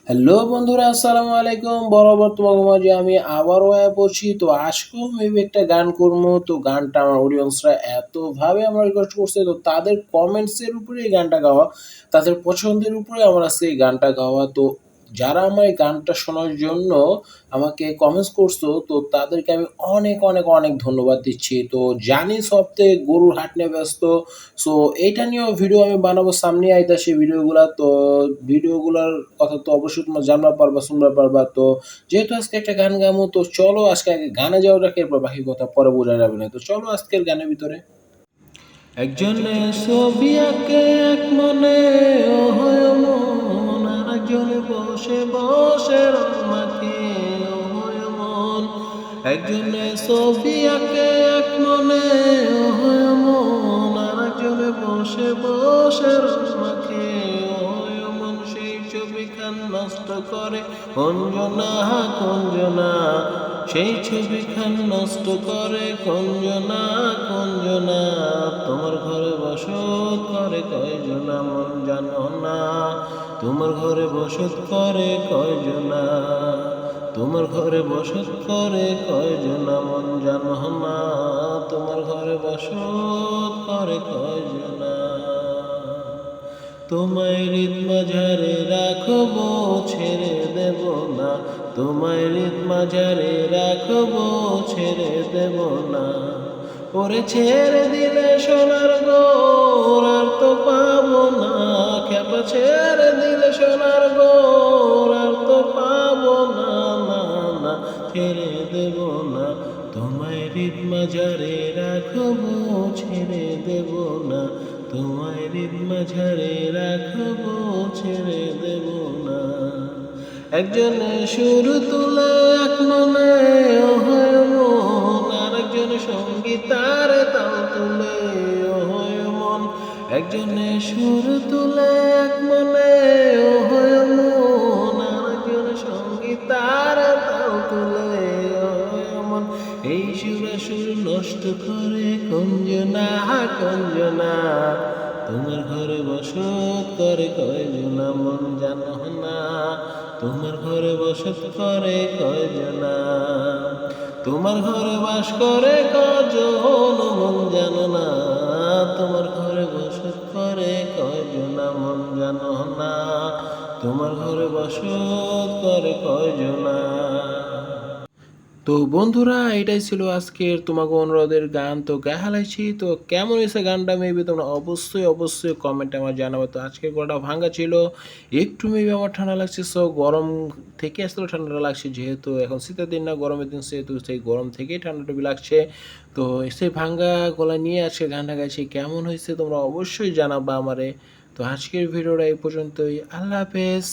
Hello বন্ধুরা, আসসালামু আলাইকুম। বরাবর তোমাকে মাঝে আমি আবারও পড়ছি। তো আজকেও মেবি একটা গান করবো। তো গানটা আমার অডিয়েন্সরা এতভাবে আমার রিকোয়েস্ট করছে, তো তাদের কমেন্টসের উপরে এই গানটা গাওয়া, তাদের পছন্দের উপরে আমার আজকে এই গানটা গাওয়া। তো যারা আমার এই গানটা শোনার জন্য আমাকে কমেন্টস করছো, তো তাদেরকে আমি অনেক অনেক অনেক ধন্যবাদ দিচ্ছি। তো জানি সপ্তাহে গরুর হাট নিয়ে ব্যস্ত। সো এইটা নিয়েও ভিডিও আমি বানাবো, সামনে আইতাছে ভিডিওগুলা। তো ভিডিওগুলার কথা তো অবশ্যই তোমরা জানবা পারবা, শুনবা পারবা। তো যেহেতু আজকে একটা গান গামো, তো চলো আজকে আগে গানে যাওয়া যাক, এরপর বাকি কথা পরে বোঝা যাবে না। তো চলো আজকের গানের ভিতরে। একজনে ছবি আঁকে এক মনে, ও হয় মন, আর একজনে বসে বসে রং মাখে, ও হয় মন। একজনে ছবি আঁকে এক মনে, ও হয় মন, আর একজনে বসে বসে রং মাখে, ও হয় মন। সেই ছবিখান নষ্ট করে কঞ্জনা কঞ্জনা, সেই ছবিখান নষ্ট করে কঞ্জনা কঞ্জনা। তোমার ঘরে বসত করে কয়জনা মন জানো না, তোমার ঘরে বসত করে কয়জনা, তোমার ঘরে বসত করে কয়জনা মন জানো না, তোমার ঘরে বসত করে কয়জনা। তোমায় হৃদ মাঝারে রাখবো, ছেড়ে দেব না, তোমায় হৃদ মাঝারে রাখবো, ছেড়ে দেব না। ওরে ছেড়ে দিলে সোনার গোর আর তো পাবো না, খেপা ছেড়ে দিলে সোনার গোর আর তো পাবো না, না না ছেড়ে দেব না। তোমায় হৃদ মাঝারে রাখবো, ছেড়ে দেব না, তোমায় হৃদ মাঝারে রাখবো, ছেড়ে দেব না। একজনে সুর তুলে এক মনে, ও হয় মন, আর একজনে সঙ্গীতার তাল তুলে, ও হয় মন। একজনে সুর তুলে এক মনে, ও হয় মন, আর একজনে সঙ্গীতার তাল তুলে, ও হয় মন। এই সুর নষ্ট করে কঞ্জনা কঞ্জনা, তোমার ঘরে বসত করে কয়জনা মন জানো না, তোমার ঘরে বসত করে কয়জনা, তোমার ঘরে বাস করে কজন মন জানো না, তোমার ঘরে বসত করে কয়জনা মন জানো না, তোমার ঘরে বসত করে কয়জনা। তো বন্ধুরা, এটাই ছিল আজকের তোমাকে অনুরোধের গান। তো গায়ে হালাইছি। তো কেমন হয়েছে গানটা মেবি তোমরা অবশ্যই অবশ্যই কমেন্টে আমার জানাবে। তো আজকের গলাটা ভাঙা ছিল, একটু মেবি আমার ঠান্ডা লাগছে। সো গরম থেকে আসলে ঠান্ডাটা লাগছে, যেহেতু এখন শীতের দিন না গরমের দিন, সেহেতু সেই গরম থেকেই ঠান্ডাটা লাগছে। তো সেই ভাঙ্গা গলা নিয়ে আজকে গানটা গাইছি। কেমন হয়েছে তোমরা অবশ্যই জানাবা আমারে। তো আজকের ভিডিওটা এই পর্যন্তই। আল্লাহ হাফেজ।